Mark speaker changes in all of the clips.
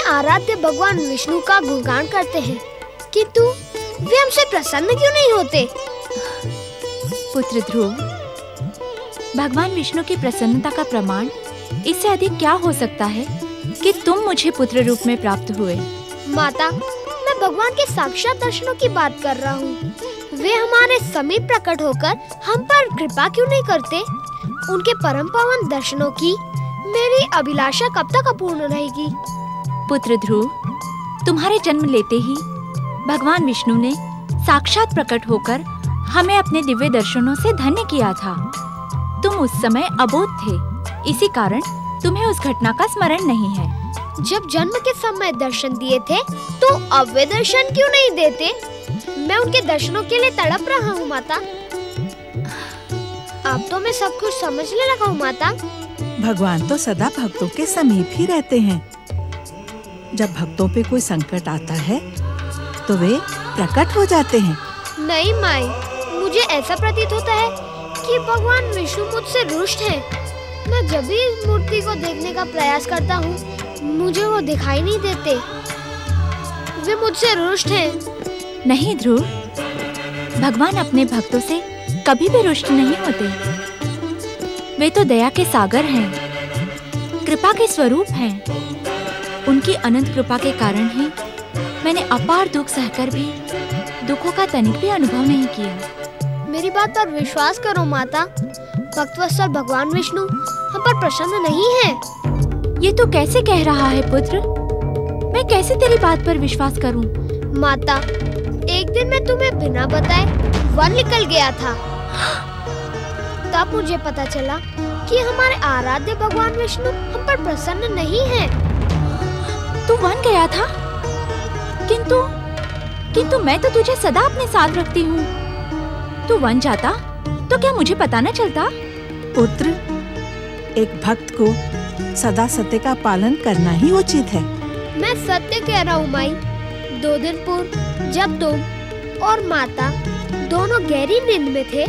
Speaker 1: आराध्य भगवान विष्णु का गुणगान करते हैं, किंतु वे हमसे प्रसन्न क्यों नहीं होते?
Speaker 2: पुत्र ध्रुव, भगवान विष्णु की प्रसन्नता का प्रमाण इससे अधिक क्या हो सकता है कि तुम मुझे पुत्र रूप में प्राप्त हुए।
Speaker 1: माता, मैं भगवान के साक्षात दर्शनों की बात कर रहा हूँ। वे हमारे समीप प्रकट होकर हम पर कृपा क्यों नहीं करते? उनके परम पावन दर्शनों की मेरी अभिलाषा कब तक अपूर्ण रहेगी?
Speaker 2: पुत्र ध्रुव, तुम्हारे जन्म लेते ही भगवान विष्णु ने साक्षात प्रकट होकर हमें अपने दिव्य दर्शनों से धन्य किया था। तुम उस समय अबोध थे, इसी कारण तुम्हें उस घटना का स्मरण नहीं है।
Speaker 1: जब जन्म के समय दर्शन दिए थे तो अब वे दर्शन क्यों नहीं देते? मैं उनके दर्शनों के लिए तड़प रहा हूँ माता। अब तो मैं सब कुछ समझने लगा हूँ माता।
Speaker 3: भगवान तो सदा भक्तों के समीप ही रहते हैं। जब भक्तों पे कोई संकट आता है तो वे प्रकट हो जाते हैं।
Speaker 1: नहीं माई, मुझे ऐसा प्रतीत होता है कि भगवान विष्णु मुझसे रुष्ट हैं। मैं जब भी इस मूर्ति को देखने का प्रयास करता हूँ, मुझे वो दिखाई नहीं देते। वे मुझसे रुष्ट हैं।
Speaker 2: नहीं ध्रुव, भगवान अपने भक्तों से कभी भी रुष्ट नहीं होते। वे तो दया के सागर हैं, कृपा के स्वरूप हैं। उनकी अनंत कृपा के कारण ही मैंने अपार दुख सहकर भी दुखों का तनिक भी अनुभव नहीं किया।
Speaker 1: मेरी बात पर विश्वास करो माता, भक्तवत्सल भगवान विष्णु हम पर प्रसन्न नहीं है।
Speaker 2: ये तो कैसे कह रहा है पुत्र? मैं कैसे तेरी बात पर विश्वास करूं?
Speaker 1: माता, एक दिन मैं तुम्हें बिना बताए वन निकल गया था। तब मुझे पता चला कि हमारे आराध्य भगवान विष्णु हम पर प्रसन्न नहीं है।
Speaker 2: तू वन गया था? किंतु मैं तो तुझे सदा अपने साथ रखती हूँ। तू वन जाता तो क्या मुझे पता न चलता?
Speaker 3: पुत्र, एक भक्त को सदा सत्य का पालन करना ही उचित है।
Speaker 1: मैं सत्य कह रहा हूँ माई। 2 दिन पूर्व जब तुम और माता दोनों गहरी नींद में थे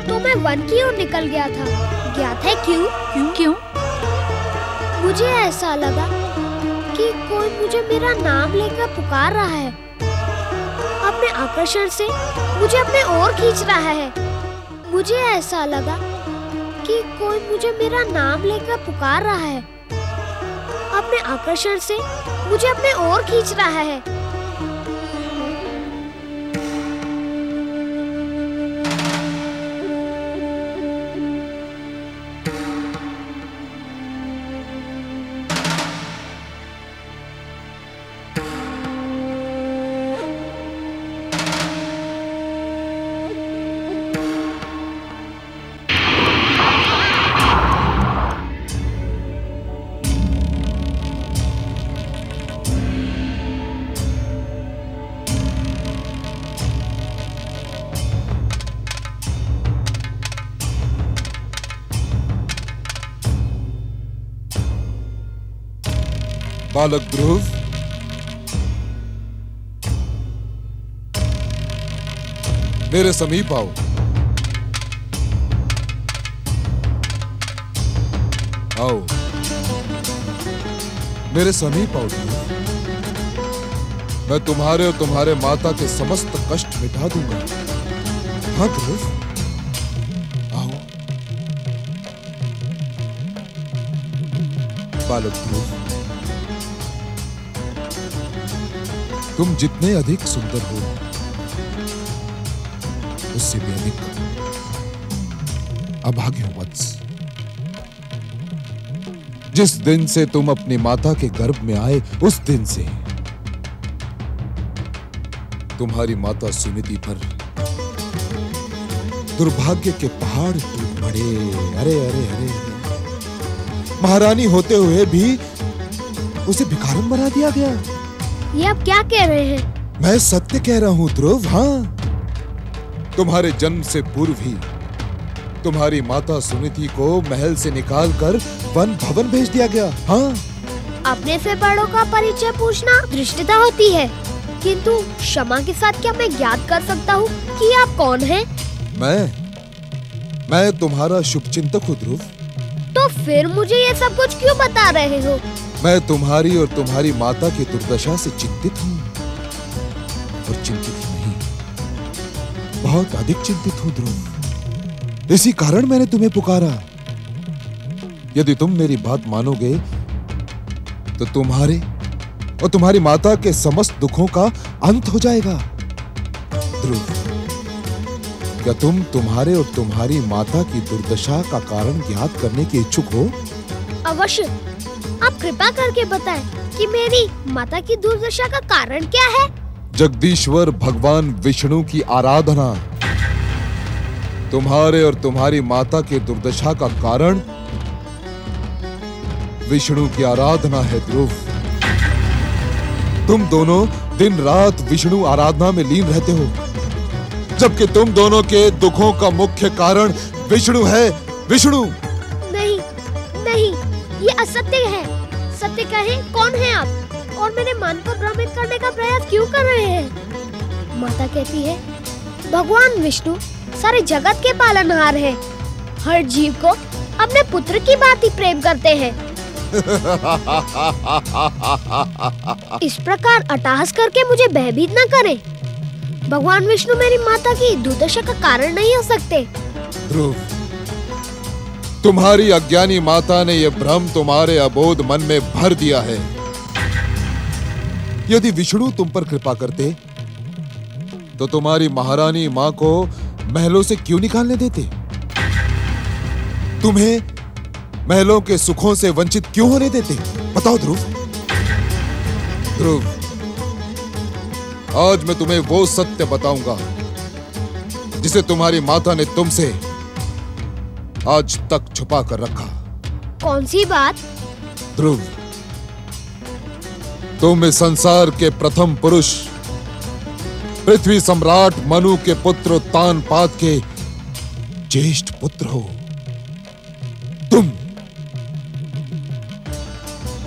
Speaker 1: तो मैं वन की ओर निकल गया था। ज्ञात है क्यों? मुझे ऐसा लगा कि कोई मुझे मेरा नाम लेकर पुकार रहा है। अपने आकर्षण से मुझे अपने ओर खींच रहा है। मुझे ऐसा लगा कि कोई मुझे मेरा नाम लेकर पुकार रहा है। अपने आकर्षण से मुझे अपने ओर खींच रहा है।
Speaker 4: बालक ध्रुव, मेरे समीप आओ। आओ, मेरे समीप आओ ध्रुव। मैं तुम्हारे और तुम्हारे माता के समस्त कष्ट मिटा दूंगा। हाँ ध्रुव, आओ। बालक ध्रुव, तुम जितने अधिक सुंदर हो, उससे भी अधिक अभागे हो वत्स। जिस दिन से तुम अपनी माता के गर्भ में आए, उस दिन से तुम्हारी माता सुनीति पर दुर्भाग्य के पहाड़ टूट पड़े। अरे अरे अरे, महारानी होते हुए भी उसे भिखारन बना दिया गया।
Speaker 1: ये आप क्या कह रहे हैं?
Speaker 4: मैं सत्य कह रहा हूं ध्रुव। हाँ, तुम्हारे जन्म से पूर्व ही तुम्हारी माता सुनीति को महल से निकालकर वन भवन भेज दिया गया। हाँ,
Speaker 1: अपने से बड़ों का परिचय पूछना धृष्टता होती है, किंतु क्षमा के साथ क्या मैं ज्ञात कर सकता हूँ कि आप कौन हैं?
Speaker 4: मैं तुम्हारा शुभचिंतक हूँ ध्रुव।
Speaker 1: तो फिर मुझे ये सब कुछ क्यों बता रहे हो?
Speaker 4: मैं तुम्हारी और तुम्हारी माता की दुर्दशा से चिंतित हूँ। और चिंतित ही नहीं, बहुत अधिक चिंतित हूँ ध्रुव। इसी कारण मैंने तुम्हें पुकारा। यदि तुम मेरी बात मानोगे तो तुम्हारे और तुम्हारी माता के समस्त दुखों का अंत हो जाएगा। ध्रुव, क्या तुम तुम्हारे और तुम्हारी माता की दुर्दशा का कारण ज्ञात करने के इच्छुक हो?
Speaker 1: अवश्य। आप कृपा करके बताएं कि मेरी माता की दुर्दशा का कारण क्या है?
Speaker 4: जगदीश्वर भगवान विष्णु की आराधना। तुम्हारे और तुम्हारी माता की दुर्दशा का कारण विष्णु की आराधना है ध्रुव। तुम दोनों दिन रात विष्णु आराधना में लीन रहते हो, जबकि तुम दोनों के दुखों का मुख्य कारण विष्णु है। विष्णु
Speaker 1: नहीं नहीं, ये असत्य है। सत्य कहें, कौन है आप और मेरे मन को भ्रमित करने का प्रयास क्यों कर रहे हैं? माता कहती है भगवान विष्णु सारे जगत के पालनहार है, हर जीव को अपने पुत्र की बात ही प्रेम करते हैं। इस प्रकार अट्टहास करके मुझे भयभीत न करें। भगवान विष्णु मेरी माता की दुर्दशा का कारण नहीं हो सकते।
Speaker 4: ध्रुव, तुम्हारी अज्ञानी माता ने यह भ्रम तुम्हारे अबोध मन में भर दिया है। यदि विष्णु तुम पर कृपा करते तो तुम्हारी महारानी मां को महलों से क्यों निकालने देते? तुम्हें महलों के सुखों से वंचित क्यों होने देते? बताओ ध्रुव। ध्रुव, आज मैं तुम्हें वो सत्य बताऊंगा जिसे तुम्हारी माता ने तुमसे आज तक छुपा कर रखा।
Speaker 1: कौन सी बात?
Speaker 4: ध्रुव, तुम इस संसार के प्रथम पुरुष पृथ्वी सम्राट मनु के पुत्र उत्तानपाद के ज्येष्ठ पुत्र हो।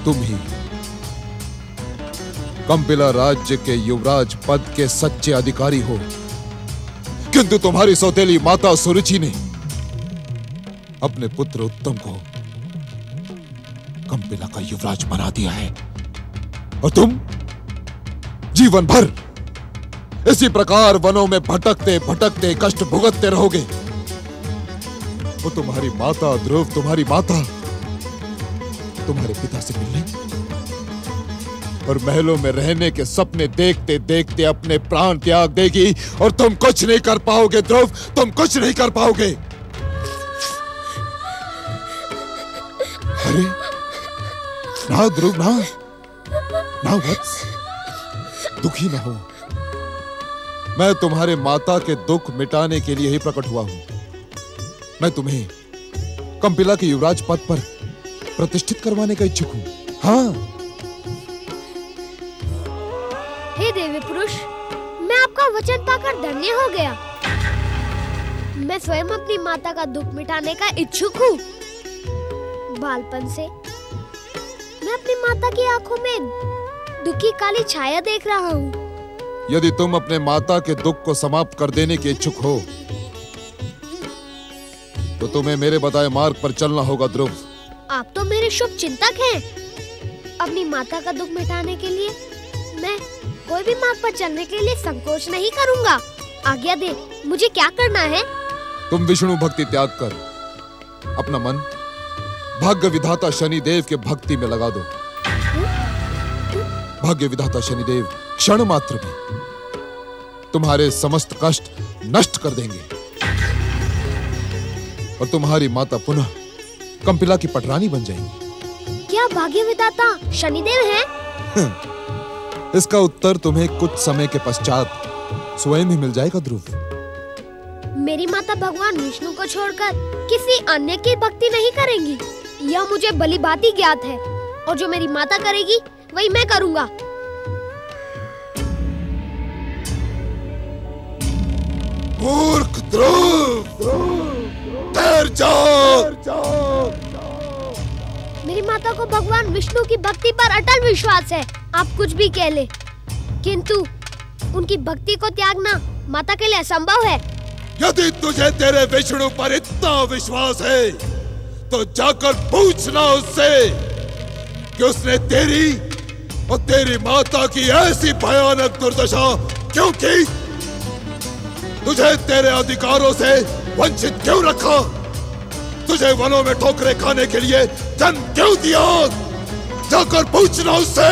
Speaker 4: तुम ही कंपिला राज्य के युवराज पद के सच्चे अधिकारी हो, किंतु तुम्हारी सौतेली माता सुरुचि ने अपने पुत्र उत्तम को कंपिला का युवराज बना दिया है, और तुम जीवन भर इसी प्रकार वनों में भटकते भटकते कष्ट भुगतते रहोगे। वो तुम्हारी माता ध्रुव, तुम्हारी माता तुम्हारे पिता से मिलने और महलों में रहने के सपने देखते देखते अपने प्राण त्याग देगी, और तुम कुछ नहीं कर पाओगे ध्रुव, तुम कुछ नहीं कर पाओगे। अरे ना ध्रुव, ना वत्स, दुखी ना हो। मैं तुम्हारे माता के दुख मिटाने के लिए ही प्रकट हुआ हूं। मैं तुम्हें कंपिला के युवराज पद पर प्रतिष्ठित करवाने का इच्छुक हूं। हाँ।
Speaker 1: हे देवी पुरुष, मैं आपका वचन पाकर धन्य हो गया। मैं स्वयं अपनी माता का दुख मिटाने का इच्छुक हूँ। बालपन से मैं अपनी माता की आंखों में दुख की काली छाया देख रहा हूँ।
Speaker 4: यदि तुम अपने माता के दुख को समाप्त कर देने के इच्छुक हो तो तुम्हें मेरे बताए मार्ग पर चलना होगा ध्रुव।
Speaker 1: आप तो मेरे शुभ चिंतक हैं। अपनी माता का दुख मिटाने के लिए मैं कोई भी मार्ग पर चलने के लिए संकोच नहीं करूंगा। आज्ञा दे, मुझे क्या करना है?
Speaker 4: तुम विष्णु भक्ति त्याग कर अपना मन भाग्य विधाता शनिदेव के भक्ति में लगा दो। भाग्य विधाता शनिदेव क्षण मात्र में तुम्हारे समस्त कष्ट नष्ट कर देंगे, और तुम्हारी माता पुनः कंपिला की पटरानी बन जाएंगी।
Speaker 1: क्या भाग्य विधाता शनिदेव हैं?
Speaker 4: इसका उत्तर तुम्हें कुछ समय के पश्चात स्वयं ही मिल जाएगा ध्रुव।
Speaker 1: मेरी माता भगवान विष्णु को छोड़कर किसी अन्य की भक्ति नहीं करेंगी, यह मुझे भली भांति ज्ञात है। और जो मेरी माता करेगी वही मैं करूंगा।
Speaker 4: मूर्ख ध्रुव, ठहर जा।
Speaker 1: मेरी माता को भगवान विष्णु की भक्ति पर अटल विश्वास है। आप कुछ भी कह ले, किंतु उनकी भक्ति को त्यागना माता के लिए असंभव है।
Speaker 4: यदि तुझे तेरे विष्णु पर इतना विश्वास है तो जाकर पूछना उससे कि उसने तेरी और तेरी माता की ऐसी भयानक दुर्दशा क्यों की, तुझे तेरे अधिकारों से वंचित क्यों रखा, तुझे वनों में ठोकरें खाने के लिए जन्म क्यों दिया। जाकर पूछना उससे।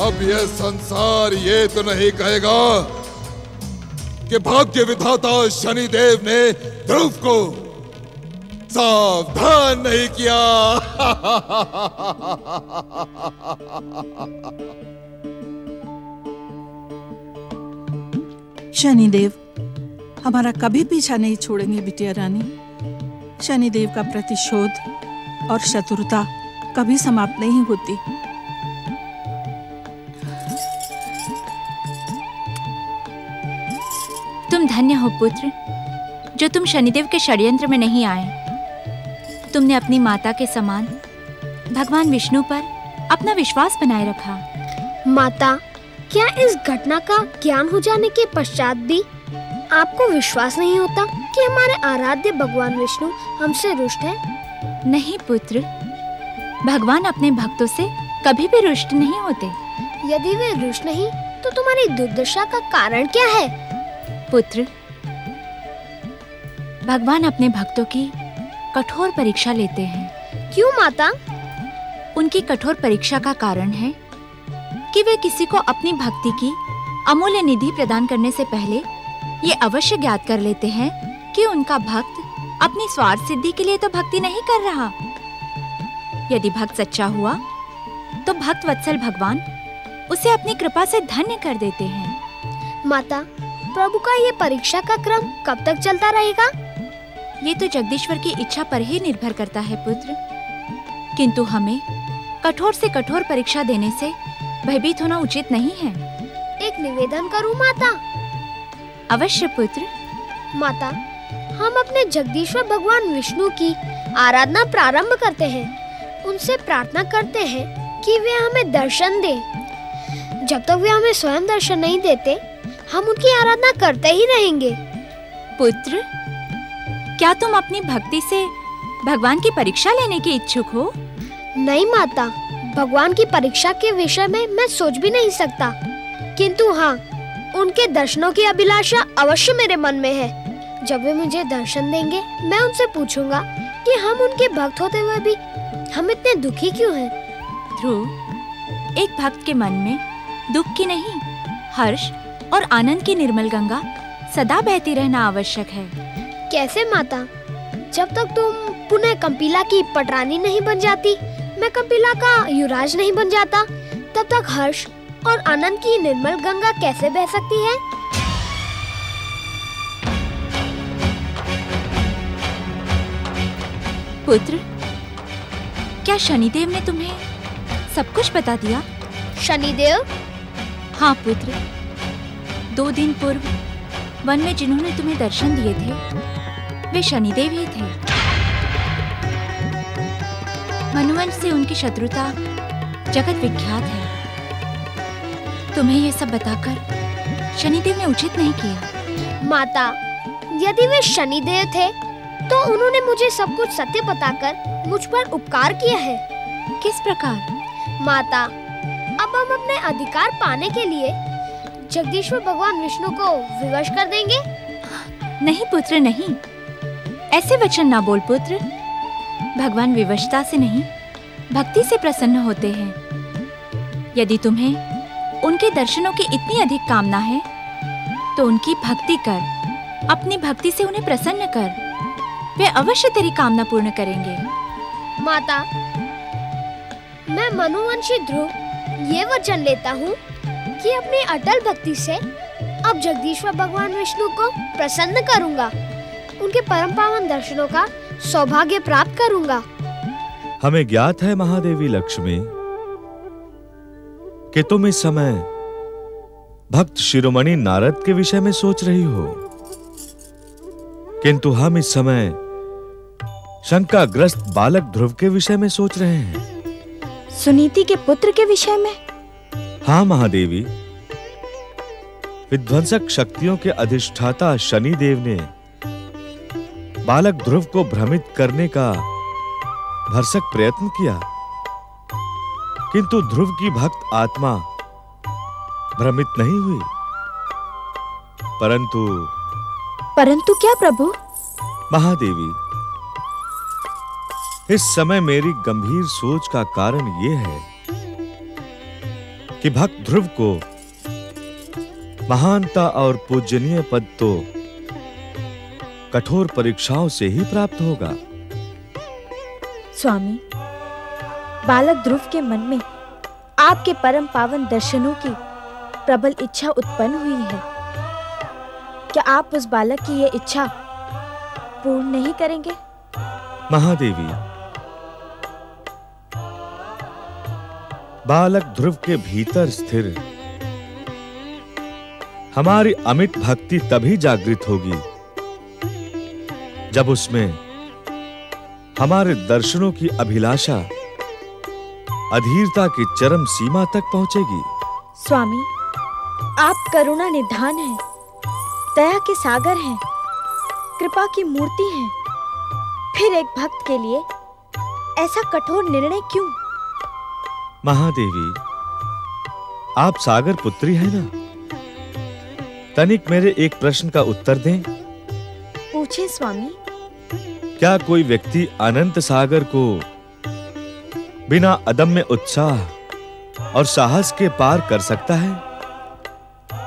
Speaker 4: अब यह संसार ये तो नहीं कहेगा कि भाग्य विधाता शनिदेव ने ध्रुव को सावधान नहीं किया।
Speaker 3: शनिदेव हमारा कभी पीछा नहीं छोड़ेंगे बिटिया रानी। शनिदेव का प्रतिशोध और शत्रुता कभी समाप्त नहीं होती।
Speaker 2: तुम धन्य हो पुत्र, जो तुम शनिदेव के षड्यंत्र में नहीं आए। तुमने अपनी माता के समान भगवान विष्णु पर अपना विश्वास बनाए रखा।
Speaker 1: माता, क्या इस घटना का ज्ञान हो जाने के पश्चात भी आपको विश्वास नहीं होता कि हमारे आराध्य भगवान विष्णु हमसे रुष्ट है?
Speaker 2: नहीं पुत्र, भगवान अपने भक्तों से कभी भी रुष्ट नहीं होते।
Speaker 1: यदि वे रुष्ट नहीं तो तुम्हारी दुर्दशा का कारण क्या है?
Speaker 2: पुत्र, भगवान अपने भक्तों की कठोर परीक्षा लेते हैं।
Speaker 1: क्यों माता?
Speaker 2: उनकी कठोर परीक्षा का कारण है कि वे किसी को अपनी भक्ति की अमूल्य निधि प्रदान करने से पहले ये अवश्य ज्ञात कर लेते हैं कि उनका भक्त अपनी स्वार्थ सिद्धि के लिए तो भक्ति नहीं कर रहा। यदि भक्त सच्चा हुआ तो भक्त वत्सल भगवान उसे अपनी कृपा से धन्य कर देते हैं।
Speaker 1: माता, प्रभु का ये परीक्षा का क्रम कब तक चलता रहेगा?
Speaker 2: ये तो जगदीश्वर की इच्छा पर ही निर्भर करता है पुत्र, किंतु हमें कठोर से कठोर परीक्षा देने से भयभीत होना उचित नहीं है।
Speaker 1: एक निवेदन करूं माता?
Speaker 2: अवश्य पुत्र।
Speaker 1: माता, हम अपने जगदीश्वर भगवान विष्णु की आराधना प्रारंभ करते हैं। उनसे प्रार्थना करते हैं कि वे हमें दर्शन दें। जब तक वे हमें स्वयं दर्शन नहीं देते, हम उनकी आराधना करते ही रहेंगे।
Speaker 2: पुत्र, क्या तुम अपनी भक्ति से भगवान की परीक्षा लेने के इच्छुक हो?
Speaker 1: नहीं माता, भगवान की परीक्षा के विषय में मैं सोच भी नहीं सकता, किंतु हाँ, उनके दर्शनों की अभिलाषा अवश्य मेरे मन में है। जब वे मुझे दर्शन देंगे, मैं उनसे पूछूंगा कि हम उनके भक्त होते हुए भी हम इतने दुखी क्यों हैं?
Speaker 2: ध्रुव, एक भक्त के मन में दुख की नहीं, हर्ष और आनंद की निर्मल गंगा सदा बहती रहना आवश्यक है।
Speaker 1: कैसे माता? जब तक तुम पुनः कंपिला की पटरानी नहीं बन जाती, मैं कंपिला का युवराज नहीं बन जाता, तब तक हर्ष और आनंद की निर्मल गंगा कैसे बह सकती है?
Speaker 2: पुत्र, क्या शनिदेव ने तुम्हें सब कुछ बता दिया?
Speaker 1: शनिदेव?
Speaker 2: हाँ पुत्र, 2 दिन पूर्व वन में जिन्होंने तुम्हें दर्शन दिए थे वे शनिदेव ही थे। मनुवंश से उनकी शत्रुता जगत विख्यात है। तुम्हें ये सब बताकर शनिदेव ने उचित नहीं किया।
Speaker 1: माता, यदि वे शनिदेव थे तो उन्होंने मुझे सब कुछ सत्य बताकर मुझ पर उपकार किया है।
Speaker 2: किस प्रकार?
Speaker 1: माता, अब हम अपने अधिकार पाने के लिए जगदीश्वर भगवान विष्णु को विवश कर देंगे?
Speaker 2: नहीं पुत्र, नहीं, ऐसे वचन ना बोल पुत्र। भगवान विवशता से नहीं, भक्ति से प्रसन्न होते हैं। यदि तुम्हें उनके दर्शनों की इतनी अधिक कामना है तो उनकी भक्ति कर, अपनी भक्ति से उन्हें प्रसन्न कर। वे अवश्य तेरी कामना पूर्ण करेंगे।
Speaker 1: माता, मैं मनुवंशी ध्रुव ये वचन लेता हूँ कि अपनी अटल भक्ति से अब जगदीश्वर भगवान विष्णु को प्रसन्न करूँगा, उनके परम पावन दर्शनों का सौभाग्य प्राप्त करूँगा।
Speaker 5: हमें ज्ञात है महादेवी लक्ष्मी कि तुम इस समय भक्त शिरोमणि नारद के विषय में सोच रही हो, किंतु हम इस समय शंकाग्रस्त बालक ध्रुव के विषय में सोच रहे हैं।
Speaker 2: सुनीति के पुत्र के विषय में?
Speaker 5: हाँ महादेवी, विध्वंसक शक्तियों के अधिष्ठाता शनि देव ने बालक ध्रुव को भ्रमित करने का भरसक प्रयत्न किया, किंतु ध्रुव की भक्त आत्मा भ्रमित नहीं हुई। परंतु
Speaker 2: क्या प्रभु?
Speaker 5: महादेवी, इस समय मेरी गंभीर सोच का कारण यह है कि भक्त ध्रुव को महानता और पूजनीय पद तो कठोर परीक्षाओं से ही प्राप्त होगा।
Speaker 2: स्वामी, बालक ध्रुव के मन में आपके परम पावन दर्शनों की प्रबल इच्छा उत्पन्न हुई है। क्या आप उस बालक की यह इच्छा पूर्ण नहीं करेंगे?
Speaker 5: महादेवी, बालक ध्रुव के भीतर स्थिर हमारी अमित भक्ति तभी जागृत होगी जब उसमें हमारे दर्शनों की अभिलाषा अधीरता की चरम सीमा तक पहुंचेगी।
Speaker 2: स्वामी, आप करुणा निधान हैं, दया के सागर हैं, कृपा की मूर्ति हैं। फिर एक भक्त के लिए ऐसा कठोर निर्णय क्यों?
Speaker 5: महादेवी, आप सागर पुत्री हैं ना? तनिक मेरे एक प्रश्न का उत्तर दें।
Speaker 2: पूछे स्वामी।
Speaker 5: क्या कोई व्यक्ति अनंत सागर को बिना अदम्य उत्साह और साहस के पार कर सकता है?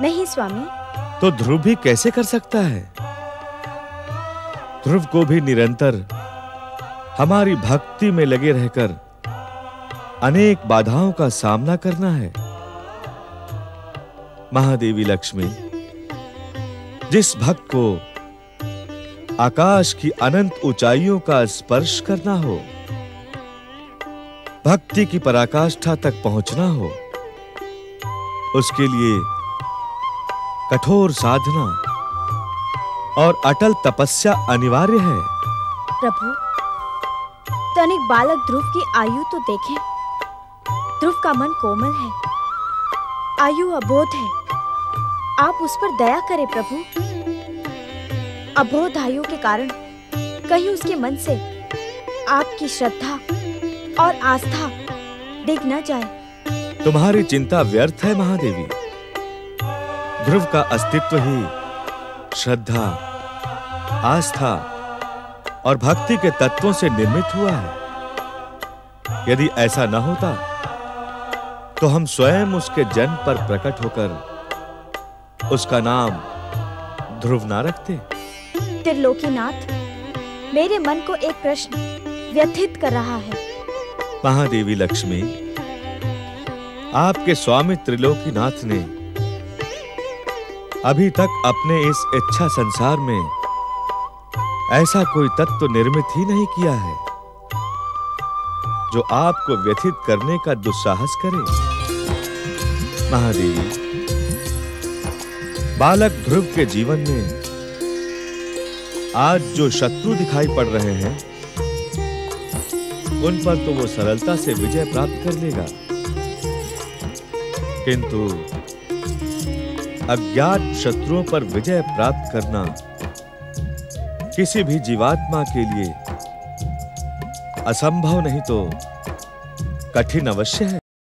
Speaker 2: नहीं स्वामी।
Speaker 5: तो ध्रुव भी कैसे कर सकता है? ध्रुव को भी निरंतर हमारी भक्ति में लगे रहकर अनेक बाधाओं का सामना करना है। महादेवी लक्ष्मी, जिस भक्त को आकाश की अनंत ऊंचाइयों का स्पर्श करना हो, भक्ति की पराकाष्ठा तक पहुंचना हो, उसके लिए कठोर साधना और अटल तपस्या अनिवार्य है।
Speaker 2: प्रभु, तनिक बालक ध्रुव की आयु तो देखें। ध्रुव का मन कोमल है, आयु अबोध है। आप उस पर दया करें प्रभु। अबोध आयु के कारण कहीं उसके मन से आपकी श्रद्धा और आस्था डिग न जाए।
Speaker 5: तुम्हारी चिंता व्यर्थ है महादेवी। ध्रुव का अस्तित्व ही श्रद्धा, आस्था और भक्ति के तत्वों से निर्मित हुआ है। यदि ऐसा न होता तो हम स्वयं उसके जन्म पर प्रकट होकर उसका नाम ध्रुव ना रखते।
Speaker 2: त्रिलोकीनाथ, मेरे मन को एक प्रश्न व्यथित कर रहा है।
Speaker 5: महादेवी लक्ष्मी, आपके स्वामी त्रिलोकीनाथ ने अभी तक अपने इस इच्छा संसार में ऐसा कोई तत्व निर्मित ही नहीं किया है जो आपको व्यथित करने का दुस्साहस करे। महादेवी, बालक ध्रुव के जीवन में आज जो शत्रु दिखाई पड़ रहे हैं, उन पर तो वो सरलता से विजय प्राप्त कर लेगा, किंतु अज्ञात शत्रुओं पर विजय प्राप्त करना किसी भी जीवात्मा के लिए असंभव नहीं तो कठिन अवश्य है।